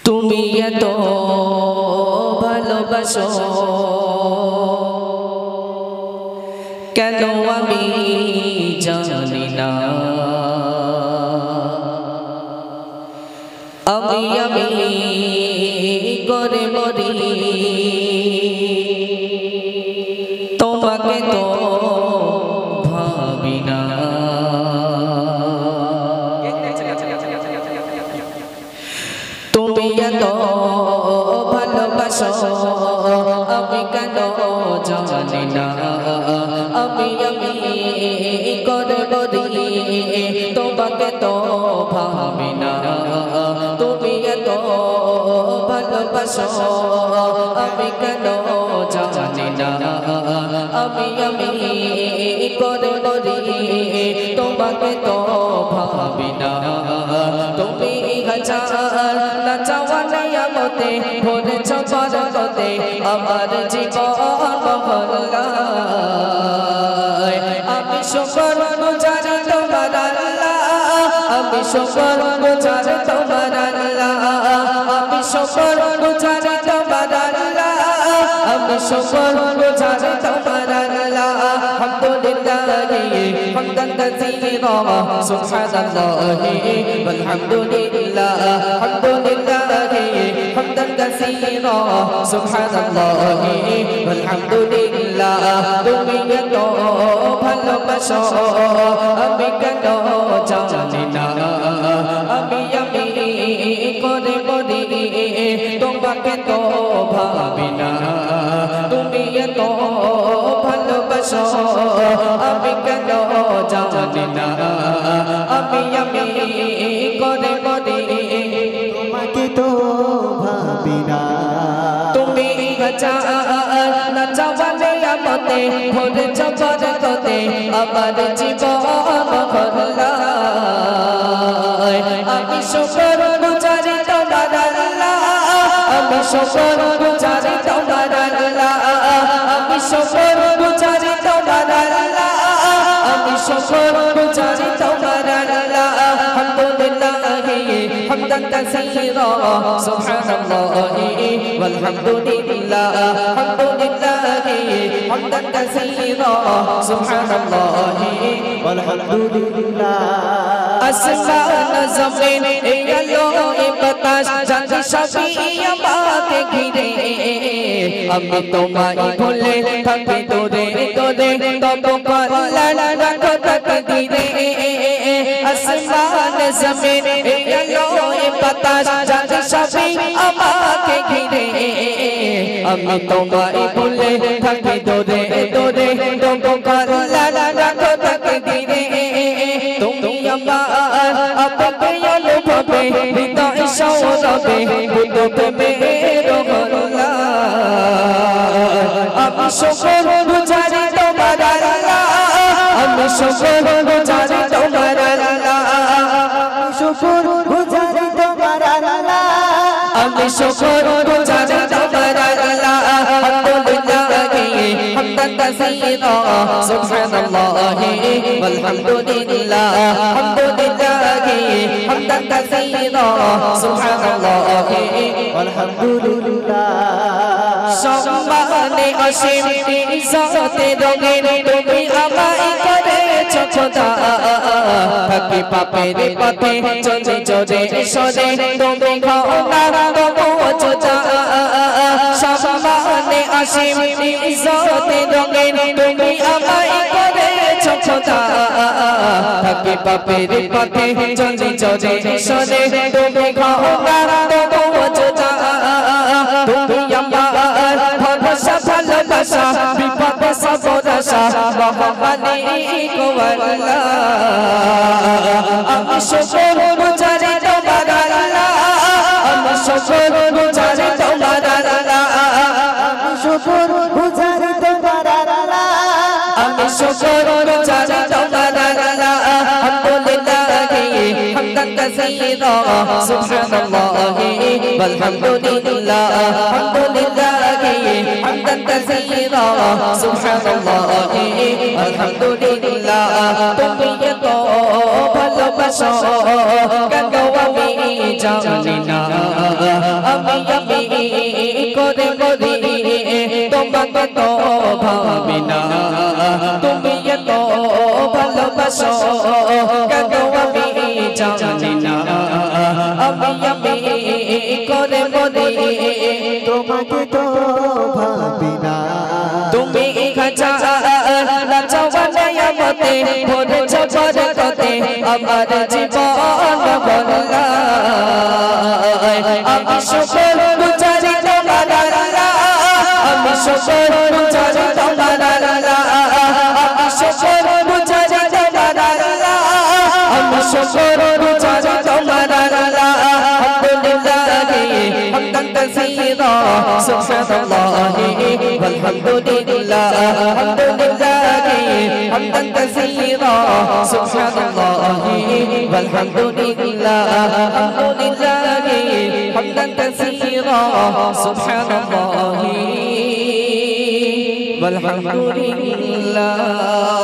তুমি এত ভালোবাসো কেন আমি জানি না আমি করে মরি তোমাকে তো ভাবি না তুমি এত ভালোবাসো আমি কেন জানি না আমি করে মরি তোমাকে তো ভাবি না তুমি এত ভালোবাসো আমি কেন জানি না আমি করে মরি তোমাকে তো ভাবি না তুমি হাজার না চাওয়া নিয়ামতে ভরেছ বরকতে আমার জীবন মহল্লায় আমি শুকর গুজার তোমার আল্লাহ আমি শুকর গুজার তোমার আল্লাহ আমি শুকর গুজার তোমার আল্লাহ আমি শুকর গুজার তোমার আল্লাহ আলহামদুলিল্লাহ হামদান কাসীরা সুবহানাল্লাহি ওয়ালহামদুলিল্লাহ আলহামদুলিল্লাহ হামদান কাসীরা সুবহানাল্লাহি ওয়ালহামদুলিল্লাহ তুমি এত ভালোবাসো আমি কেন জানি না আমি করে মরি তোমাকে তো ভাবি না তুমি এত ভালোবাসো আমি কেন জানি না আমি করে মরি তোমাকে তো ভাবি না তুমি না চাওয়ালে আমতে ভরে জবরদতে আমার জীবন মহল্লায় আমি শুকর গুজারি তোমার আল্লাহ আমি শুকর গুজারি তোমার আল্লাহ আমি শুকর গুজারি তোমার আল্লাহ আমি শুকর গুজারি তোমার আল্লাহ আলহামদুলিল্লাহ হামদান কাসীরা সুবহানাল্লাহি ওয়ালহামদুলিল্লাহ আলহামদুলিল্লাহ হামদান কাসীরা সুবহানাল্লাহি আলহামদুলিল্লাহ আসমান জমিন এই আলো এই বাতাস জানি সবই আমাকে ঘিরে আমি তোমায় ভুলে থাকি দূরে দূরে তবু কল্যাণ রাখো তাকদীরে আসমান জমিন এই আলো এই বাতাস জানি সবই আমাকে ঘিরে আমি তোমায় ভুলে থাকি দূরে দূরে তবু কল্যাণ রাখো তাকদীরে তুমি আমার আপকে অনুভবে হৃদয় সৌরভে বুদ্ধ মের মহল্লা আমি শুকর গুজারি তোমার আল্লাহ আমি শুকর গুজারি তোমার আল্লাহ শুকর গুজারি তোমার আল্লাহ আমি শুকর গুজারি তোমার আল্লাহ আলহামদুলিল্লাহ হামদান কাসীরা সুবহানাল্লাহি ওয়ালহামদুলিল্লাহ আলহামদুলিল্লাহ হামদান কাসীরা সুবহানাল্লাহি আলহামদুলিল্লাহ সম্মানে অসীম ইজ্জতে রঙিন তুমি আমায় করেছো খোদা থাকি পাপের পথে চলে চলে সরে তুমি খাওনা তবুও চোজা সম্মানে অসীম ইজ্জতে রঙিন তুমি আমায় করেছো খোদা থাকি পাপের পথে চলে চলে সরে তুমি খাওনা তবুও চোজা তুমি আমার ভরসা ভালোবাসা বিপদে সবর আশা মহামালিক আল্লাহ আমি শুকর গুজারি তোমার আল্লাহ আমি শুকর গুজারি তোমার আল্লাহ আমি শুকর গুজারি তোমার আল্লাহ আমি শুকর গুজারি তোমার আল্লাহ আলহামদুলিল্লাহ হামদান কাসীরা সুবহানাল্লাহি ওয়ালহামদুলিল্লাহ আলহামদুলিল্লাহ হামদান কাসীরা সুবহানাল্লাহি আলহামদুলিল্লাহ তুমি এত ভালোবাসো কেন আমি জানি না করে মরি তোমাকে তো ভাবি না তুমি এত ভালোবাসো কেন আমি জানি না আমি করে মরি তোমাকে তো ভাবি না তুমি খাজা নাচাওয়া নিয়ামতে ভরেছ বরকতে আমার জীবন বদলায় আমি শুকর গুজারি তোমার আল্লাহ আমি শুকর গুজারি তোমার আল্লাহ আমি শুকর গুজারি তোমার আল্লাহ আমি শুকর গুজারি তোমার আল্লাহ আলহামদুলিল্লাহ হামদান কাসীরা সুবহানাল্লাহ والحمدلله الحمد لله حمدا كثيرا سبحان الله والحمد لله الحمد لله حمدا كثيرا سبحان الله والحمد لله